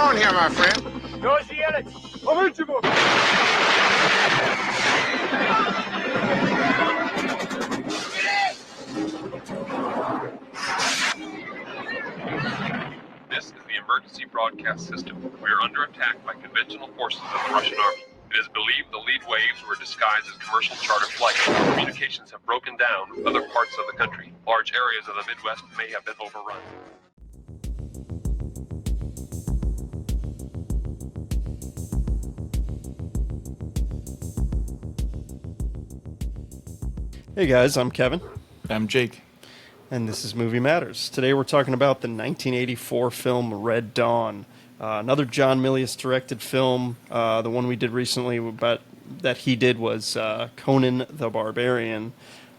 on here, my friend? This is the emergency broadcast system. We are under attack by conventional forces of the Russian army. It is believed the lead waves were disguised as commercial charter flights. Communications have broken down with other parts of the country. Large areas of the Midwest may have been overrun. Hey guys, I'm Kevin. I'm Jake. And this is Movie Matters. Today we're talking about the 1984 film Red Dawn. Another John Milius-directed film. The one we did recently that he did was Conan the Barbarian.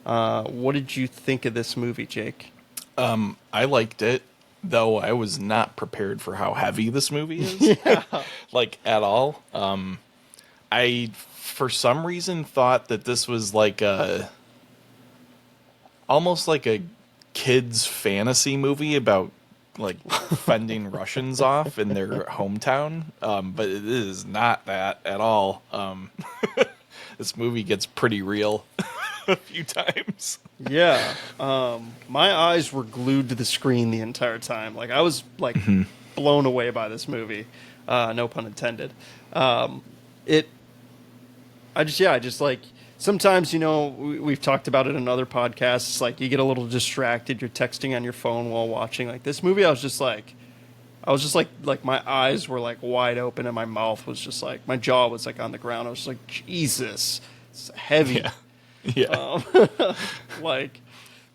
What did you think of this movie, Jake? I liked it, though I was not prepared for how heavy this movie is. Yeah. Like, at all. I, for some reason, thought that this was like almost like a kid's fantasy movie about like fending Russians off in their hometown, but it is not that at all. This movie gets pretty real a few times. Yeah. My eyes were glued to the screen the entire time. Like, I was like blown away by this movie. No pun intended. I just like, sometimes, we've talked about it in other podcasts, like you get a little distracted, you're texting on your phone while watching. Like this movie, I was just like my eyes were like wide open and my mouth was just like, my jaw was like on the ground. I was like, Jesus, it's heavy. Yeah. Like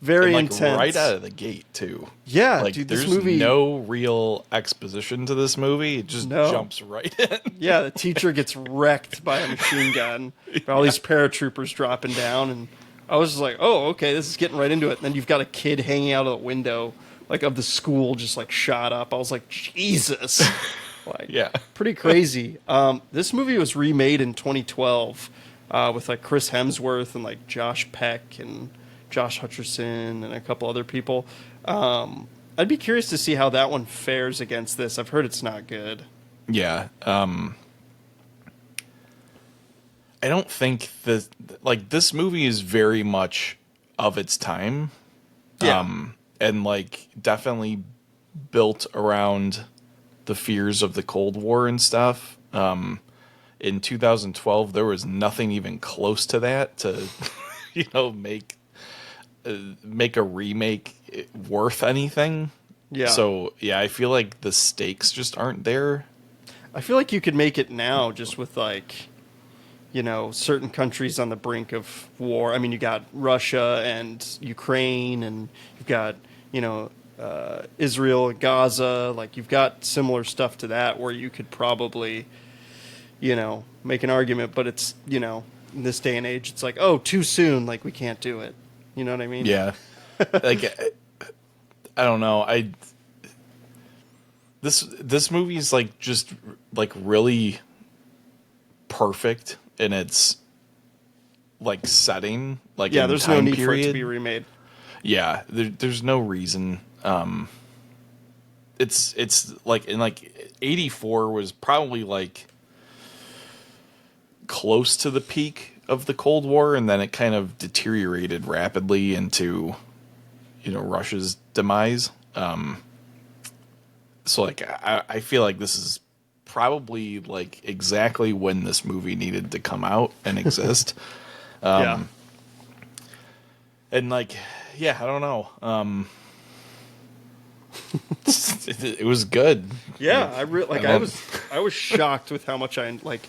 very and, like, intense. right out of the gate too. Yeah, like dude, there's this movie, no real exposition to this movie. It just jumps right in. Yeah, the teacher gets wrecked by a machine gun. By all these paratroopers dropping down, and I was just like, oh, okay, this is getting right into it. And then you've got a kid hanging out of the window, like, of the school, just like shot up. I was like, Jesus. Like, Yeah. pretty crazy. This movie was remade in 2012 with like Chris Hemsworth and like Josh Peck and Josh Hutcherson and a couple other people. I'd be curious to see how that one fares against this. I've heard it's not good. Yeah. I don't think this movie is very much of its time. Yeah. And like definitely built around the fears of the Cold War and stuff. In 2012, there was nothing even close to that to, make a remake worth anything. Yeah. So yeah, I feel like the stakes just aren't there. I feel like you could make it now just with like, certain countries on the brink of war. I mean, you got Russia and Ukraine, and you've got, Israel, Gaza. Like, you've got similar stuff to that where you could probably, make an argument. But it's, in this day and age, it's like, oh, too soon. Like, we can't do it. You know what I mean? Yeah. Like, I don't know. This movie is like just like really perfect in its like setting. Like, Yeah, in there's no time need period. for it to be remade. Yeah, there's no reason. It's like in like 84 was probably like close to the peak of the Cold War, and then it kind of deteriorated rapidly into, Russia's demise. So like I feel like this is probably like exactly when this movie needed to come out and exist. Yeah. And like, yeah, I don't know. It was good. Yeah, I was shocked with how much I like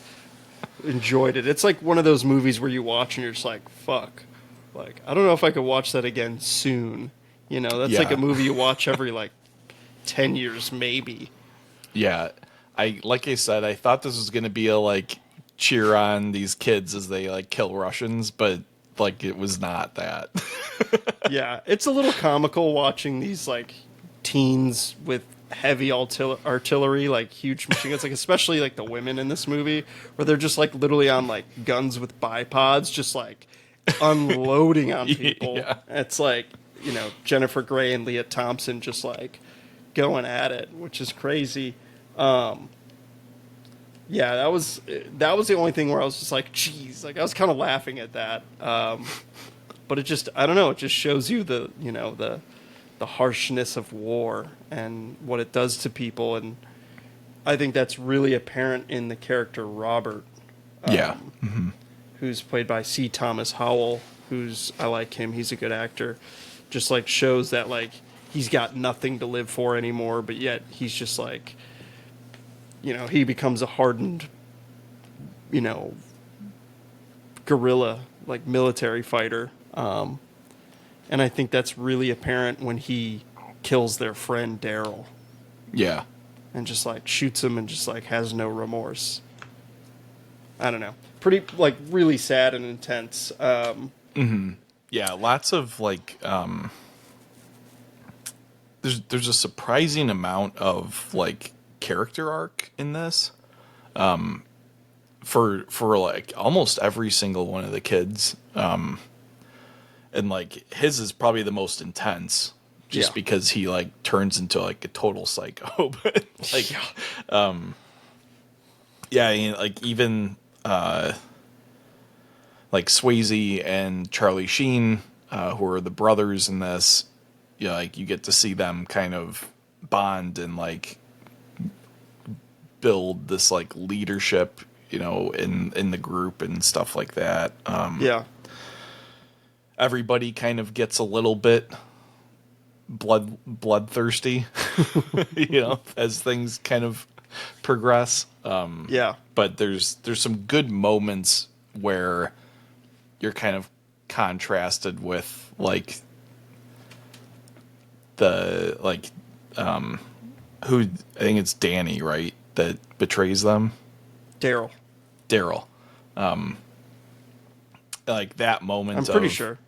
enjoyed it. It's like one of those movies where you watch and you're just like, fuck. Like, I don't know if I could watch that again soon. That's like a movie you watch every like 10 years maybe. Yeah. Like I said, I thought this was going to be a like cheer on these kids as they like kill Russians, but like it was not that. Yeah, it's a little comical watching these like teens with heavy artillery, like huge machine guns, like especially like the women in this movie, where they're just like literally on like guns with bipods, just like unloading on people. Yeah. It's like, Jennifer Grey and Leah Thompson just like going at it, which is crazy. Yeah, that was the only thing where I was just like, geez, like I was kind of laughing at that. But it just, I don't know, it just shows you the, you know, the harshness of war and what it does to people. And I think that's really apparent in the character Robert, Yeah. who's played by C. Thomas Howell, I like him. He's a good actor. Just like shows that like he's got nothing to live for anymore, but yet he's just like, you know, he becomes a hardened, you know, guerrilla, like military fighter. And I think that's really apparent when he kills their friend Daryl Yeah. and just like shoots him and just like has no remorse. I don't know. Pretty like really sad and intense. Yeah, lots of like there's a surprising amount of like character arc in this. For like almost every single one of the kids. And like his is probably the most intense just because he like turns into like a total psycho. But like yeah, I mean, like even like Swayze and Charlie Sheen, who are the brothers in this, you know, like you get to see them kind of bond and like build this like leadership, you know, in the group and stuff like that. Everybody kind of gets a little bit bloodthirsty, you know, as things kind of progress. But there's some good moments where you're kind of contrasted with like the like who I think it's Danny, right, that betrays them. Daryl. Like that moment. I'm pretty sure.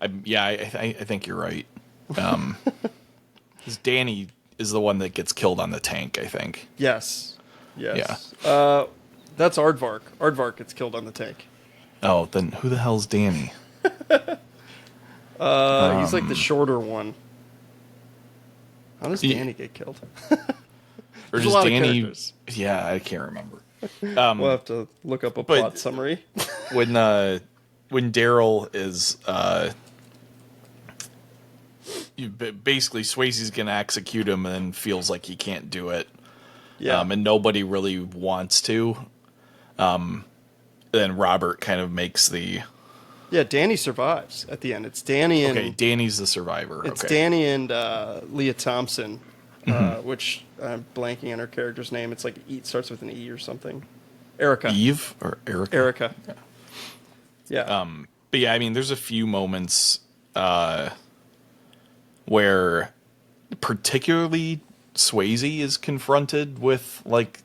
I think you're right. 'Cause Danny is the one that gets killed on the tank, I think. Yes. Yeah. That's Aardvark. Aardvark gets killed on the tank. Oh, then who the hell's Danny? He's like the shorter one. How does Danny get killed? Or There's just a lot of Danny? characters. Yeah, I can't remember. We'll have to look up a plot summary. when Daryl is basically Swayze's gonna execute him and feels like he can't do it. Yeah. And nobody really wants to. Then Robert kind of makes the... Yeah, Danny survives at the end. It's Danny and... Okay, Danny's the survivor. It's okay. Danny and Leah Thompson, which I'm blanking on her character's name. It's like starts with an E or something. Erica. Eve or Erica? Erica. Yeah. But yeah, I mean, there's a few moments where particularly Swayze is confronted with like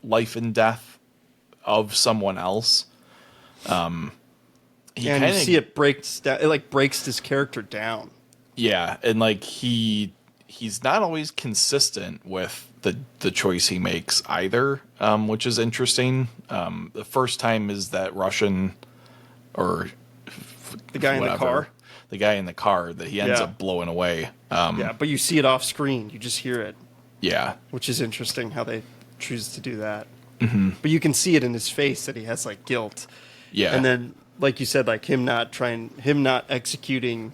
life and death of someone else. And you see it breaks down. It like breaks this character down. Yeah, and like he's not always consistent with the choice he makes either, which is interesting. The first time is that Russian or the guy in the car. The guy in the car that he ends up blowing away. Yeah, but you see it off screen. You just hear it. Yeah. Which is interesting how they choose to do that. Mm-hmm. But you can see it in his face that he has like guilt. Yeah. And then, like you said, like him not executing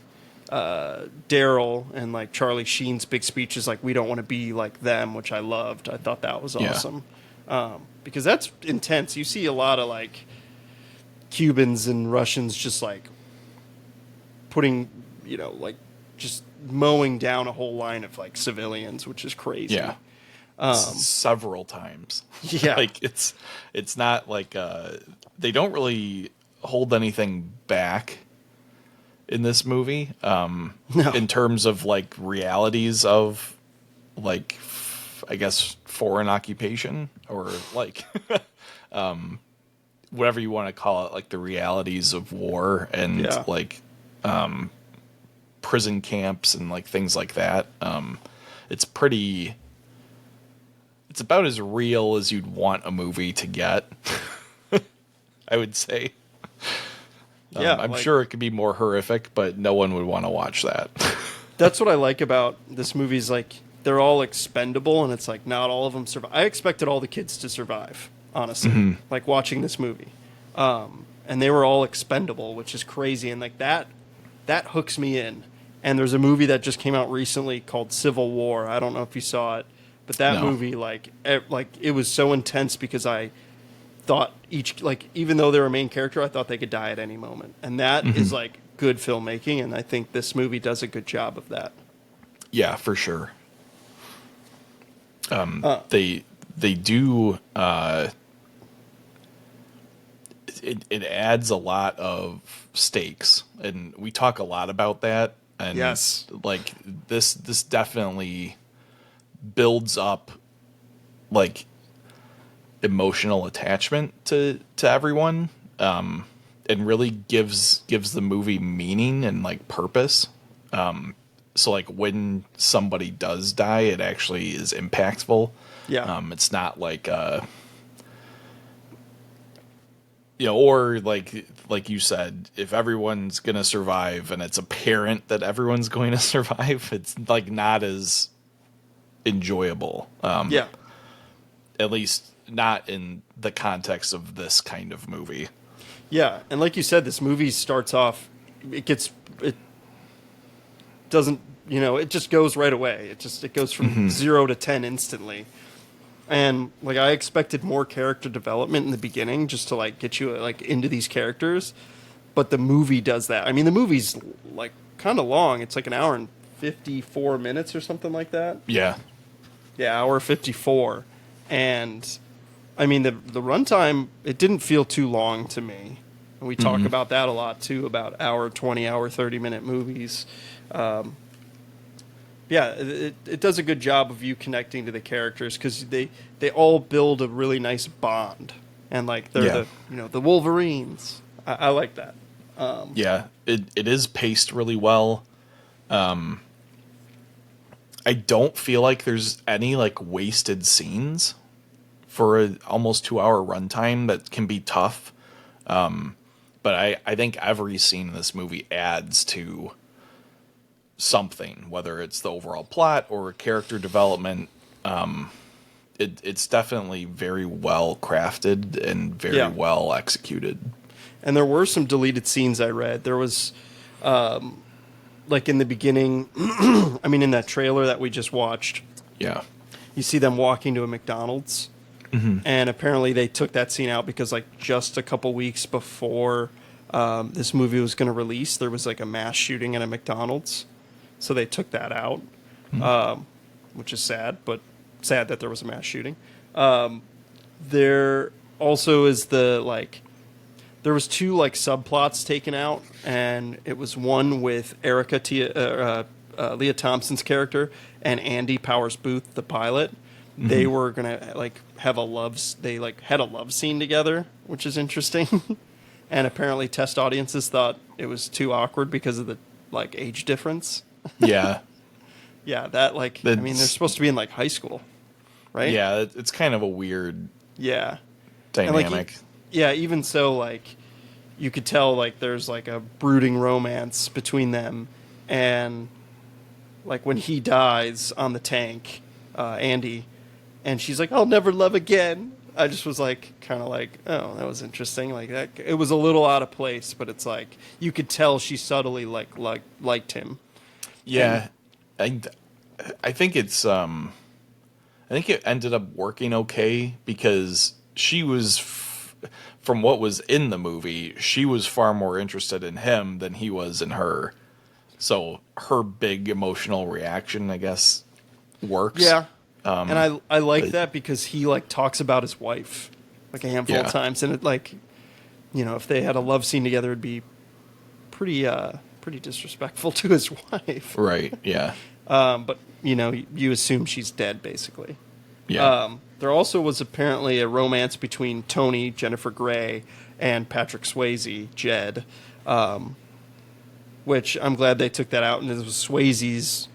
Daryl, and like Charlie Sheen's big speech is like, we don't want to be like them, which I loved. I thought that was awesome. Because that's intense. You see a lot of like Cubans and Russians just like putting, you know, like just mowing down a whole line of like civilians, which is crazy. Yeah. Several times. Yeah. Like it's not like they don't really hold anything back in this movie. No. In terms of like realities of like I guess foreign occupation or like whatever you want to call it, like the realities of war and like prison camps and like things like that. It's about as real as you'd want a movie to get. I would say. I'm sure it could be more horrific, but no one would want to watch that. That's what I like about this movie is like they're all expendable, and it's like not all of them survive. I expected all the kids to survive, honestly, like watching this movie. And they were all expendable, which is crazy. And like that hooks me in. And there's a movie that just came out recently called Civil War. I don't know if you saw it, but that movie, it was so intense because I thought even though they were a main character, I thought they could die at any moment. And that is like good filmmaking. And I think this movie does a good job of that. Yeah, for sure. They do, it adds a lot of stakes, and we talk a lot about that. And yes, like this definitely builds up like emotional attachment to everyone, and really gives the movie meaning and like purpose. So like when somebody does die, it actually is impactful. Yeah. It's not like or like you said, if everyone's gonna survive and it's apparent that everyone's going to survive, it's like not as enjoyable. Yeah. At least not in the context of this kind of movie. Yeah, and like you said, this movie starts off, it doesn't, it just goes right away. It goes from 0 to 10 instantly. And like I expected more character development in the beginning just to like get you like into these characters, but the movie does that. I mean, the movie's like kind of long. It's like an hour and 54 minutes or something like that. Yeah. Yeah, hour 54. And I mean, the runtime, it didn't feel too long to me. And we talk about that a lot too, about hour 20, hour 30-minute movies. Yeah, it does a good job of you connecting to the characters because they all build a really nice bond, and like they're the Wolverines. I like that. Yeah, it is paced really well. I don't feel like there's any like wasted scenes for a almost 2-hour runtime that can be tough. But I think every scene in this movie adds to something, whether it's the overall plot or character development. It's definitely very well crafted and very well executed. And there were some deleted scenes I read. There was, like in the beginning, I mean, in that trailer that we just watched, you see them walking to a McDonald's. And apparently they took that scene out because like just a couple weeks before this movie was going to release, there was like a mass shooting at a McDonald's. So they took that out, which is sad, but sad that there was a mass shooting. There also is there was 2 like subplots taken out, and it was one with Leah Thompson's character and Andy Powers Booth, the pilot. They were gonna like have a love scene together, which is interesting. And apparently, test audiences thought it was too awkward because of the like age difference. Yeah. Yeah, that like I mean, they're supposed to be in like high school, right? Yeah, it's kind of a weird dynamic. Like, even so, like you could tell like there's like a brooding romance between them, and like when he dies on the tank, Andy, and she's like, "I'll never love again." I just was like, kind of like, oh, that was interesting. Like that, it was a little out of place, but it's like you could tell she subtly liked him. Yeah, and I think it's I think it ended up working okay because she was, from what was in the movie, she was far more interested in him than he was in her. So her big emotional reaction, I guess, works. Yeah. And I like that because he like talks about his wife like a handful of times, and it like, if they had a love scene together, it'd be pretty disrespectful to his wife. Right. Yeah. But you assume she's dead basically. Yeah. There also was apparently a romance between Tony, Jennifer Grey, and Patrick Swayze, Jed, which I'm glad they took that out, and it was Swayze's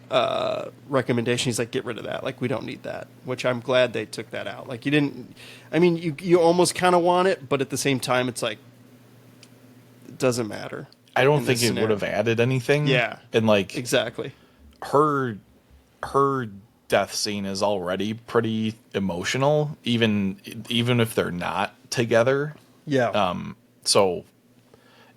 recommendation. He's like, get rid of that. Like, we don't need that, which I'm glad they took that out. Like, you almost kind of want it, but at the same time, it's like, it doesn't matter. I don't think it would have added anything. Yeah. And like, exactly. Her death scene is already pretty emotional, even if they're not together. Yeah. So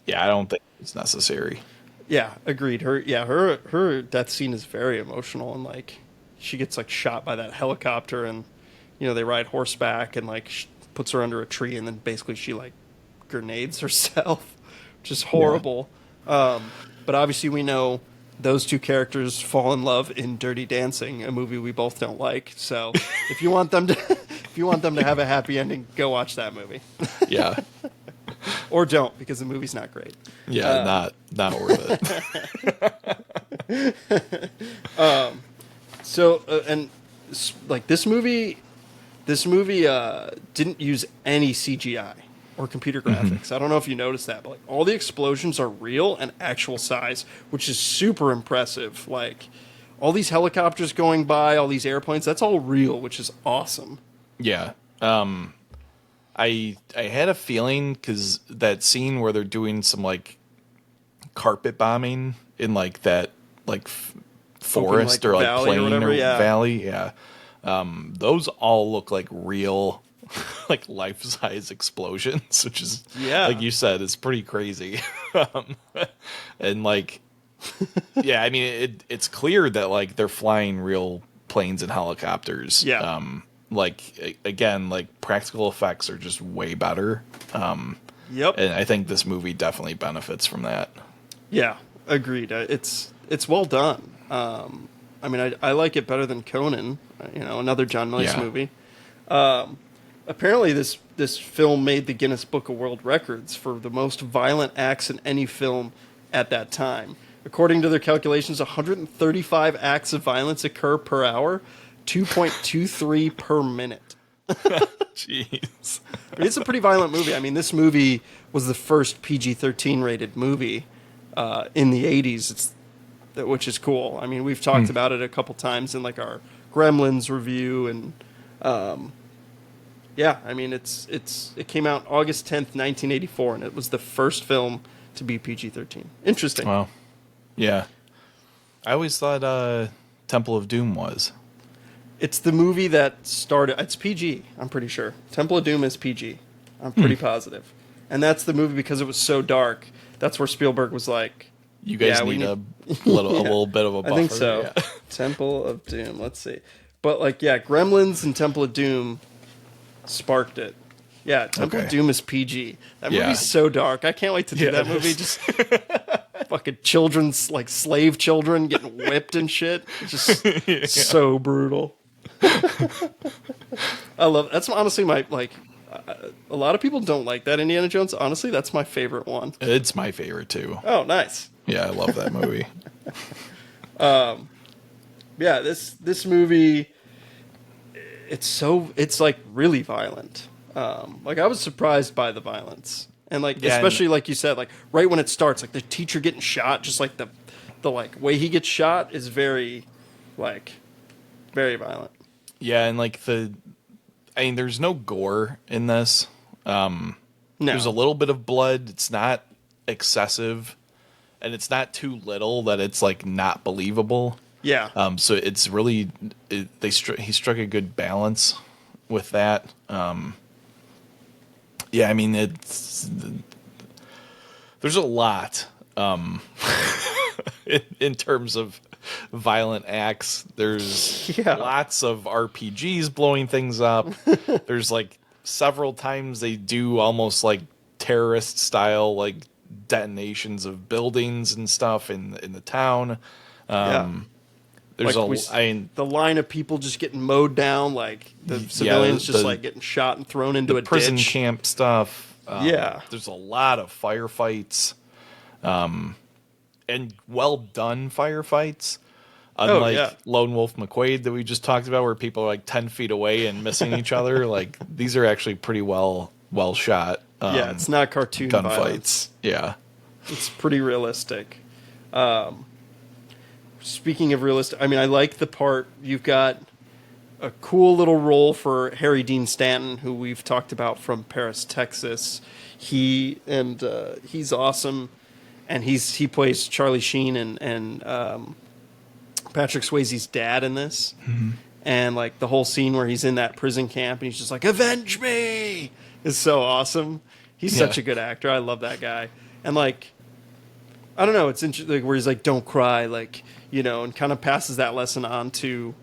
yeah, I don't think it's necessary. Yeah, agreed. Her death scene is very emotional, and like she gets like shot by that helicopter, and they ride horseback, and like puts her under a tree, and then basically she like grenades herself, which is horrible. But obviously we know those two characters fall in love in Dirty Dancing, a movie we both don't like. So if you want them to have a happy ending, go watch that movie. Yeah. Or don't, because the movie's not great. Yeah, not worth it. So and like this movie didn't use any CGI or computer graphics. I don't know if you noticed that, but like all the explosions are real and actual size, which is super impressive. Like all these helicopters going by, all these airplanes, that's all real, which is awesome. Yeah. I had a feeling, because that scene where they're doing some like carpet bombing in like that like forest like, or like valley or plain whatever, yeah. valley, yeah. Those all look like real, like life-size explosions, which is, like you said, is pretty crazy. And like, yeah, I mean, it's clear that like they're flying real planes and helicopters. Yeah. Like again, like practical effects are just way better. Yep. And I think this movie definitely benefits from that. Yeah, agreed. It's well done. I mean, I like it better than Conan, another John Milius movie. Apparently, this film made the Guinness Book of World Records for the most violent acts in any film at that time. According to their calculations, 135 acts of violence occur per hour, 2.23 per minute. Jeez. I mean, it's a pretty violent movie. I mean, this movie was the first PG-13 rated movie in the 80s. Which is cool. I mean, we've talked about it a couple times in like our Gremlins review, and I mean, it came out August 10th, 1984, and it was the first film to be PG-13. Interesting. Wow. Yeah. I always thought Temple of Doom was. It's the movie that started. It's PG. I'm pretty sure. Temple of Doom is PG. I'm pretty positive, and that's the movie because it was so dark. That's where Spielberg was like, you guys need a little bit of a buffer. I think so. Yeah. Temple of Doom. Let's see. But like, yeah, Gremlins and Temple of Doom sparked it. Yeah, Temple of Doom is PG. That movie's so dark. I can't wait to do that movie. Just fucking children's, like slave children getting whipped and shit. It's just so brutal. I love. That's honestly my like. A lot of people don't like that Indiana Jones. Honestly, that's my favorite one. It's my favorite too. Oh, nice. Yeah, I love that movie. Yeah, this movie, it's like really violent. Like I was surprised by the violence, and like especially like you said, like right when it starts, like the teacher getting shot, just like the like way he gets shot is very violent. Yeah, and like there's no gore in this. No. There's a little bit of blood. It's not excessive. And it's not too little that it's like not believable. Yeah. So it's really he struck a good balance with that. Yeah, I mean there's a lot in terms of violent acts. There's lots of RPGs blowing things up. There's like several times they do almost like terrorist style like detonations of buildings and stuff in the town. There's like the line of people just getting mowed down, like the civilians just like getting shot and thrown into a prison ditch. camp stuff. There's a lot of firefights, and well done firefights. Unlike Lone Wolf McQuade that we just talked about, where people are like 10 feet away and missing each other. Like these are actually pretty well shot. It's not cartoon gunfights. Yeah, it's pretty realistic. Speaking of realistic, I mean, I like the part you've got a cool little role for Harry Dean Stanton, who we've talked about from Paris, Texas. He's awesome, and he plays Charlie Sheen and Patrick Swayze's dad in this. And like the whole scene where he's in that prison camp and he's just like, "Avenge me!" is so awesome. He's such a good actor. I love that guy. And like, I don't know, it's interesting, like, where he's like, "Don't cry," like, you know, and kind of passes that lesson on to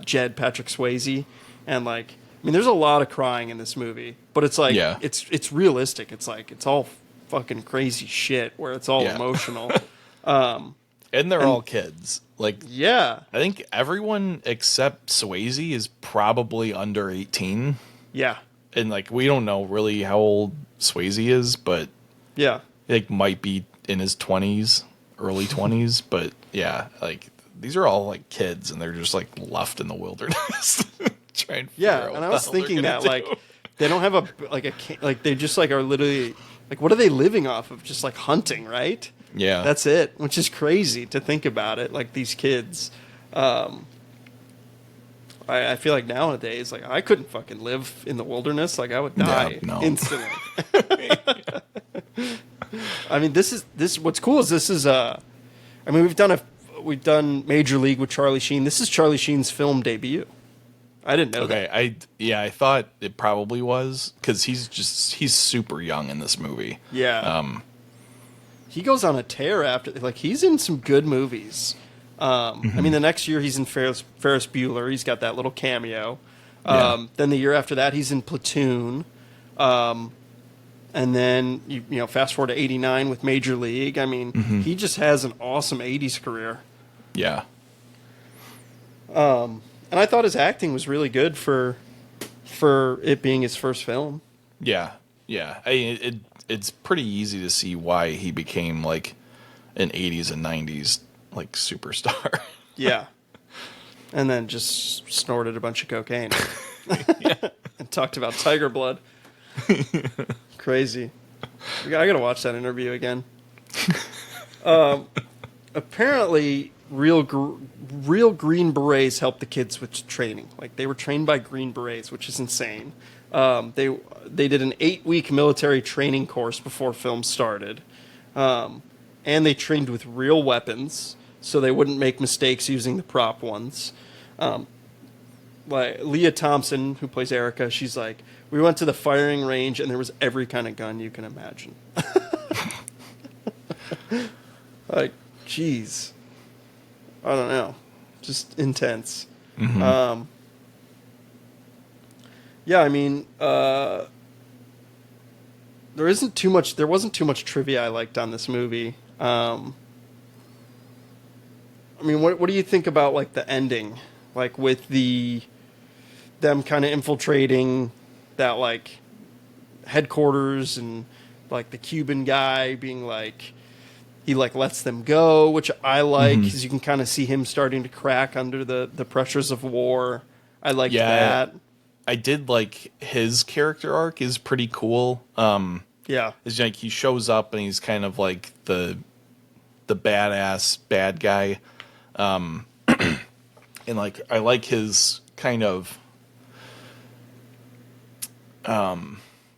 Jed, Patrick Swayze. And like, I mean, there's a lot of crying in this movie, but it's like, it's realistic. It's like, it's all fucking crazy shit where it's all emotional. And they're all kids. Like, yeah. I think everyone except Swayze is probably under 18. Yeah. And like, we don't know really how old Swayze is, but yeah, like might be in his 20s, early 20s. But yeah, like these are all like kids, and they're just like left in the wilderness trying to figure out and I what was the hell thinking they're that gonna do. like they don't have like they just like are literally like, what are they living off of? Just like hunting, right? Yeah, That's it, which is crazy to think about it. Like these kids, I feel like nowadays, like I couldn't fucking live in the wilderness. Like I would die instantly. I mean, this. What's cool is this is I mean, we've done Major League with Charlie Sheen. This is Charlie Sheen's film debut. I didn't know that. I thought it probably was because he's super young in this movie. Yeah. He goes on a tear after, like, he's in some good movies. I mean, the next year he's in Ferris Bueller. He's got that little cameo. Then the year after that, he's in Platoon. And then, you know, fast forward to 89 with Major League. I mean, he just has an awesome 80s career. Yeah. And I thought his acting was really good for it being his first film. Yeah. Yeah. It's pretty easy to see why he became like an 80s and 90s like superstar. Yeah. And then just snorted a bunch of cocaine. And talked about tiger blood. Crazy. I gotta watch that interview again. Apparently, real Green Berets helped the kids with training. Like, they were trained by Green Berets, which is insane. They did an 8-week military training course before film started. And they trained with real weapons, so they wouldn't make mistakes using the prop ones. Like Leah Thompson, who plays Erica, she's like, we went to the firing range and there was every kind of gun you can imagine. Like, jeez. I don't know. Just intense. Yeah, I mean, there wasn't too much trivia I liked on this movie. I mean, what do you think about like the ending? Like with them kind of infiltrating that like headquarters and like the Cuban guy being like, he like lets them go, which I like because you can kind of see him starting to crack under the pressures of war. I liked that. I did like his character arc is pretty cool. Yeah. It's like he shows up and he's kind of like the badass bad guy. And like I like his kind of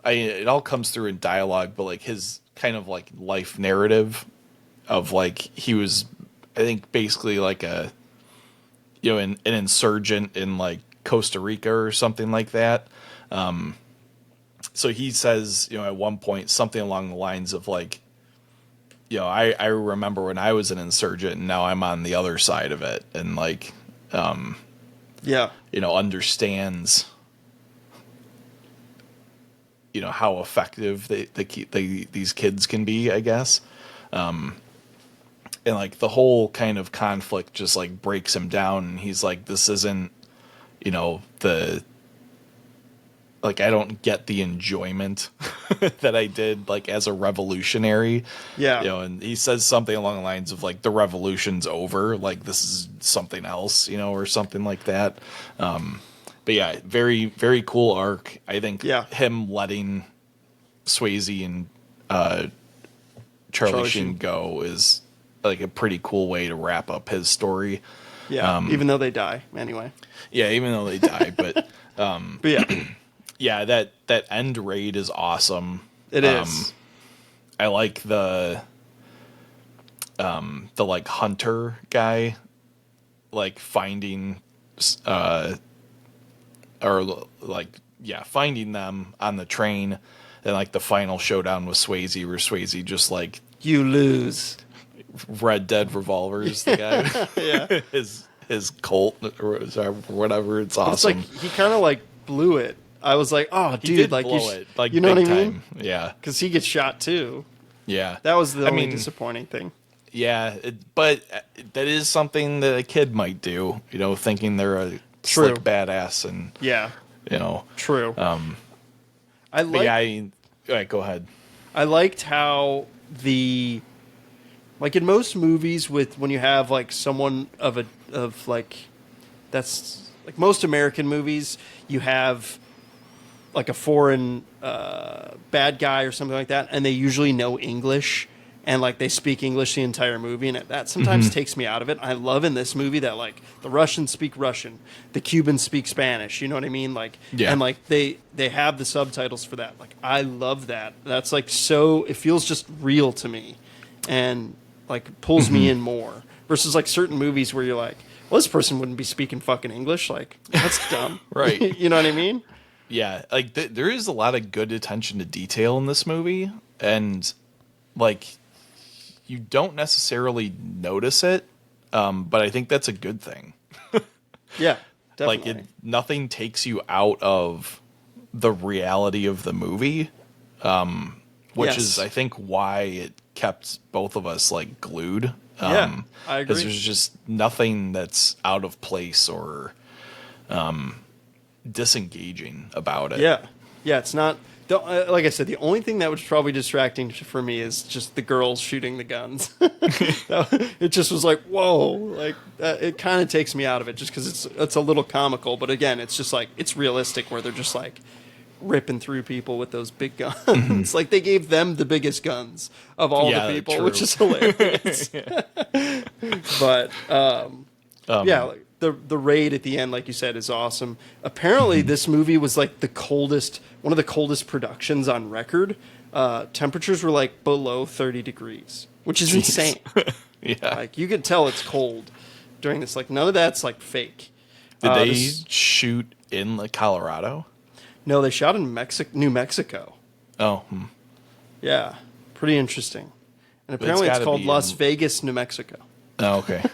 it all comes through in dialogue, but like his kind of like life narrative of like he was, I think, basically like an insurgent in like Costa Rica or something like that. So he says, at one point something along the lines of like, I remember when I was an insurgent and now I'm on the other side of it, and like, understands, how effective these kids can be, I guess. And like the whole kind of conflict just like breaks him down, and he's like, this isn't, I don't get the enjoyment that I did like as a revolutionary. Yeah. And he says something along the lines of like, the revolution's over. Like this is something else, or something like that. But yeah, very, very cool arc. I think him letting Swayze and Charlie Sheen go is like a pretty cool way to wrap up his story. Yeah. Even though they die anyway. Yeah. Even though they die, but yeah. Yeah, that end raid is awesome. It is. I like the like hunter guy like finding, finding them on the train, and like the final showdown with Swayze, where Swayze just like You lose. Red Dead Revolvers the guy, Yeah. his Colt or whatever. It's awesome. It's like he kind of like blew it. I was like, oh, he dude, did like blow it, like you know big what I mean? time. Yeah, Because he gets shot too. yeah. That was the only disappointing thing. Yeah, but that is something that a kid might do. You know, thinking they're a True. slick badass, and Yeah, you know, true. I but like. yeah. All right, go ahead. I liked how like in most movies when you have like someone of like that's like most American movies, you have like a foreign bad guy or something like that, and they usually know English and like they speak English the entire movie, and that sometimes takes me out of it. I love in this movie that like the Russians speak Russian, the Cubans speak Spanish. You know what I mean? Like, Yeah. and like they have the subtitles for that. Like, I love that. That's like so. It feels just real to me, and like pulls me in more. Versus like certain movies where you're like, well, this person wouldn't be speaking fucking English. Like, that's dumb. Right. You know what I mean? Yeah, like there is a lot of good attention to detail in this movie, and like you don't necessarily notice it, but I think that's a good thing. Yeah, Like definitely. nothing takes you out of the reality of the movie, which Yes. is I think why it kept both of us like glued. Yeah, I agree. Because there's just nothing that's out of place or disengaging about it. Yeah, yeah. It's not like I said. The only thing that was probably distracting for me is just the girls shooting the guns. It just was like, whoa! Like it kind of takes me out of it just because it's a little comical. But again, it's just like it's realistic where they're just like ripping through people with those big guns. Like they gave them the biggest guns of all Yeah, the people, true. which is hilarious. But yeah, like the raid at the end, like you said, is awesome. Apparently, this movie was like one of the coldest productions on record. Temperatures were like below 30 degrees, which is insane. Yeah. Like you could tell it's cold during this. Like none of that's like fake. Did they this- shoot in like Colorado? No, they shot in New Mexico. Oh, Yeah, pretty interesting. And it's apparently it's gotta called be Las in- Vegas, New Mexico. oh okay.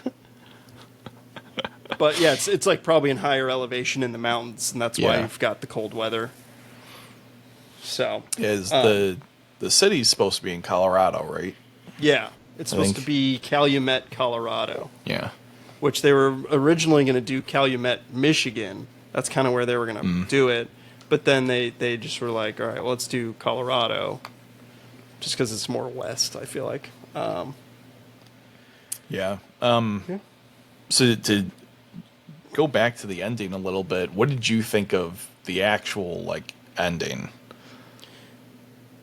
But yeah, it's like probably in higher elevation in the mountains, and that's why Yeah. you've got the cold weather. So Is the city's supposed to be in Colorado, right? yeah, it's I supposed think- to be Calumet, Colorado, Yeah. which they were originally going to do Calumet, Michigan. That's kind of where they were going to do it, but then they just were like, all right, well, let's do Colorado, just because it's more west. I feel like. Yeah. Yeah. So to go back to the ending a little bit, what did you think of the actual like ending?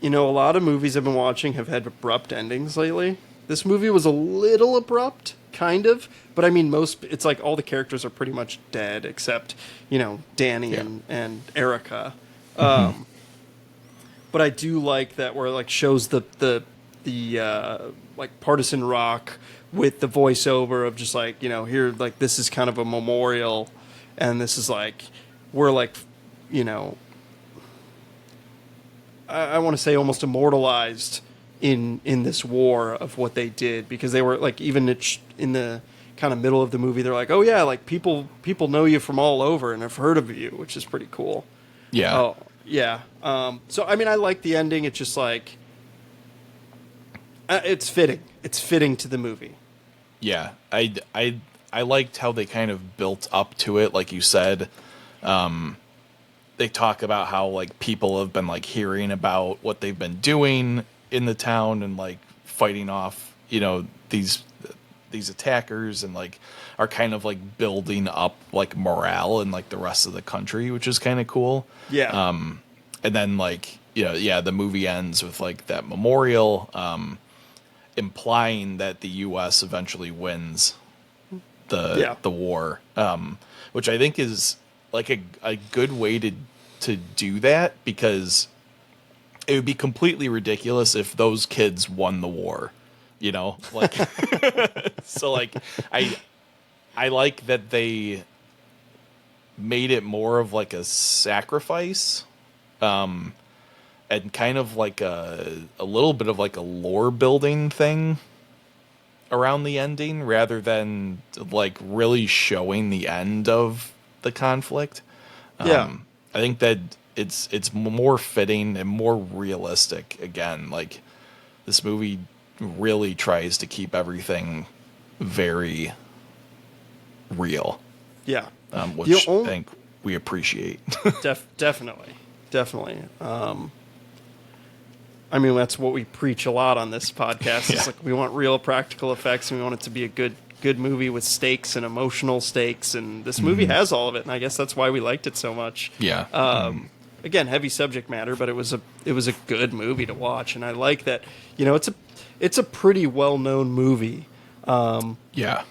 You know, a lot of movies I've been watching have had abrupt endings lately. This movie was a little abrupt, kind of, but I mean, it's like all the characters are pretty much dead except, you know, Danny Yeah. and Erica. But I do like that where it like shows the like partisan rock with the voiceover of just like, you know, here, like this is kind of a memorial, and this is like we're like, you know, I want to say almost immortalized in this war of what they did, because they were like, even in the kind of middle of the movie, they're like, oh yeah, like people know you from all over and have heard of you, which is pretty cool. Yeah. Oh yeah. So I mean, I like the ending. It's just like it's fitting. It's fitting to the movie. Yeah. I liked how they kind of built up to it, like you said. They talk about how like people have been like hearing about what they've been doing in the town and like fighting off, you know, these attackers, and like are kind of like building up like morale in like the rest of the country, which is kind of cool. Yeah. And then like, you know, yeah, the movie ends with like that memorial, implying that the U.S. eventually wins the war, which I think is like a good way to do that, because it would be completely ridiculous if those kids won the war, you know, like so like I like that they made it more of like a sacrifice, and kind of like a little bit of like a lore building thing around the ending, rather than like really showing the end of the conflict. Yeah. I think that it's more fitting and more realistic. Again, like this movie really tries to keep everything very real, Yeah. which I think we appreciate. Definitely. I mean, that's what we preach a lot on this podcast. Yeah. It's like we want real practical effects, and we want it to be a good movie with stakes and emotional stakes. And this movie has all of it, and I guess that's why we liked it so much. Yeah. Again, heavy subject matter, but it was a good movie to watch, and I like that. It's a pretty well known movie. Yeah.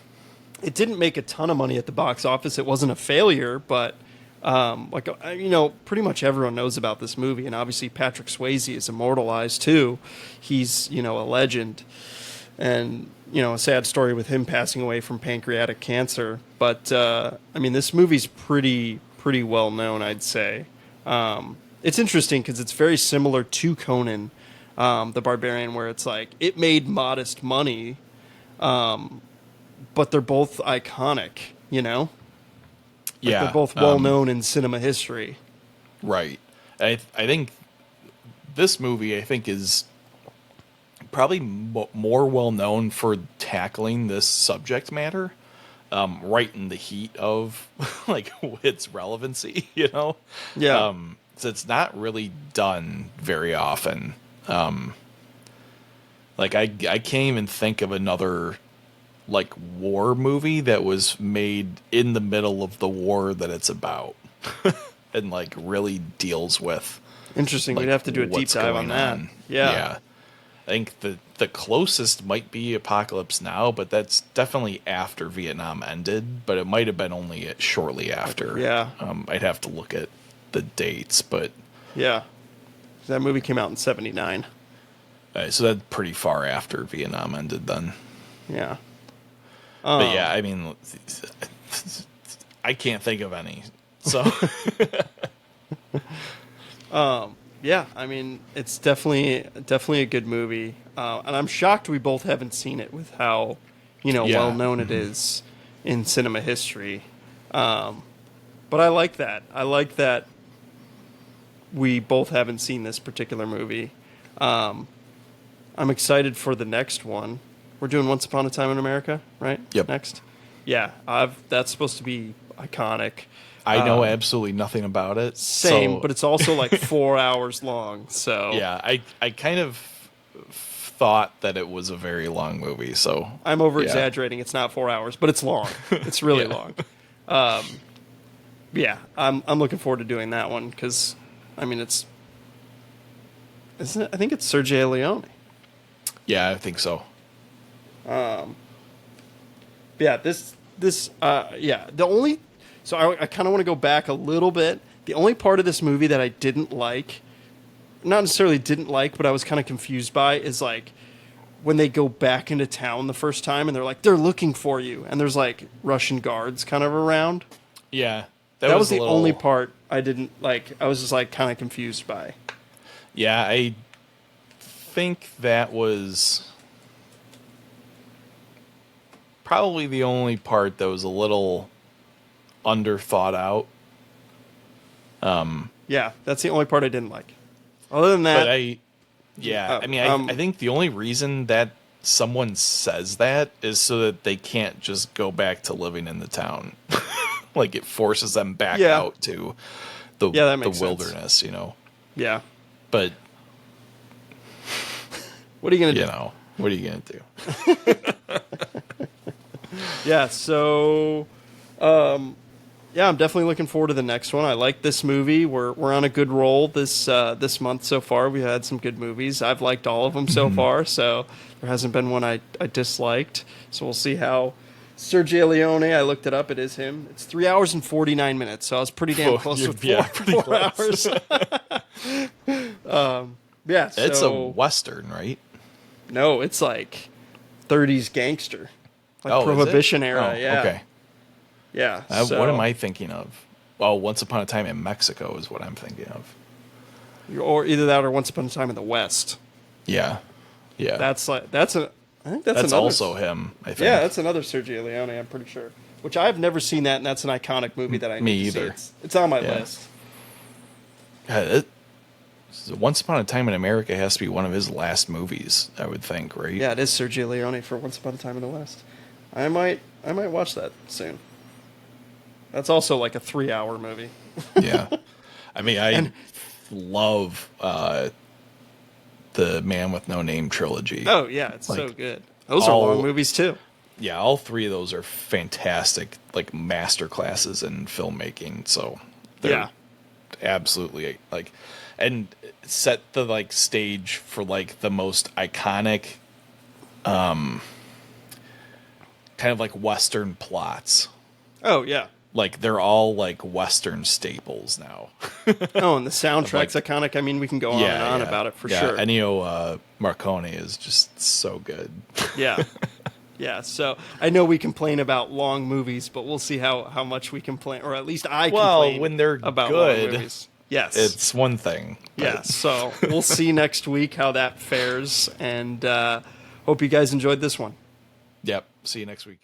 It didn't make a ton of money at the box office. It wasn't a failure, but pretty much everyone knows about this movie, and obviously Patrick Swayze is immortalized too. He's a legend, and a sad story with him passing away from pancreatic cancer. But this movie's pretty well known, I'd say. It's interesting because it's very similar to Conan the Barbarian, where it's like it made modest money, but they're both iconic, Yeah. They're both well known in cinema history. Right. I think this movie, is probably more well known for tackling this subject matter right in the heat of like its relevancy, Yeah. So it's not really done very often. Like I can't even think of another like war movie that was made in the middle of the war that it's about and like really deals with. Interesting. Like, We'd have to do a deep what's dive on going that. on. Yeah. I think the closest might be Apocalypse Now, but that's definitely after Vietnam ended, but it might have been only shortly after. Yeah. I'd have to look at the dates, but Yeah. That movie came out in 1979. so that's pretty far after Vietnam ended then. Yeah. But yeah, I can't think of any. So Yeah, it's definitely a good movie, and I'm shocked we both haven't seen it with how well known it is in cinema history. But I like that. I like that we both haven't seen this particular movie. I'm excited for the next one. We're doing Once Upon a Time in America, right? Yep. Next. Yeah, that's supposed to be iconic. I know absolutely nothing about it. Same, so, but it's also like 4 hours long. So yeah, I kind of thought that it was a very long movie. So I'm over exaggerating. It's not 4 hours, but it's long. It's really long. Yeah, I'm looking forward to doing that one because, I think it's Sergio Leone. Yeah, I think so. Yeah, I kind of want to go back a little bit. The only part of this movie that I didn't like, not necessarily didn't like, but I was kind of confused by, is like when they go back into town the first time and they're like, they're looking for you, and there's like Russian guards kind of around. Yeah, that was the only part I didn't like. I was just like kind of confused by. Yeah, I think that was probably the only part that was a little under thought out. Yeah, that's the only part I didn't like. Other than that, but I think the only reason that someone says that is so that they can't just go back to living in the town. Like it forces them back out to the wilderness, Yeah. But what are you gonna do? What are you gonna do? Yeah, so I'm definitely looking forward to the next one. I like this movie. We're on a good roll this month so far. We've had some good movies. I've liked all of them so far, so there hasn't been one I disliked. So we'll see how Sergio Leone, I looked it up, it is him. It's 3 hours and 49 minutes, so I was pretty damn close with four hours. It's a Western, right? No, it's like 30s gangster. Like Prohibition era, yeah. Okay. Yeah. What am I thinking of? Well, Once Upon a Time in Mexico is what I'm thinking of. Or either that or Once Upon a Time in the West. Yeah. Yeah. I think that's that's another, also him, I think. Yeah, that's another Sergio Leone, I'm pretty sure. Which I've never seen that, and that's an iconic movie that I need Me to either. see. It's on my list. Once Upon a Time in America has to be one of his last movies, I would think, right? Yeah, it is Sergio Leone for Once Upon a Time in the West. I might watch that soon. That's also like a 3-hour movie. Yeah. I mean, I love the Man with No Name trilogy. Oh, yeah, it's so Like, good. Those are long movies, too. Yeah, all three of those are fantastic, like, master classes in filmmaking. So they're absolutely, like, and set the, like, stage for, like, the most iconic, kind of like Western plots. Oh, yeah. Like, they're all, like, Western staples now. Oh, and the soundtrack's iconic. I mean, we can go on and on about it for sure. Ennio Morricone is just so good. Yeah. Yeah, so I know we complain about long movies, but we'll see how much we complain, or at least I complain when they're about good, long movies. Yes. It's one thing. Yeah, so we'll see next week how that fares, and hope you guys enjoyed this one. Yep. See you next week.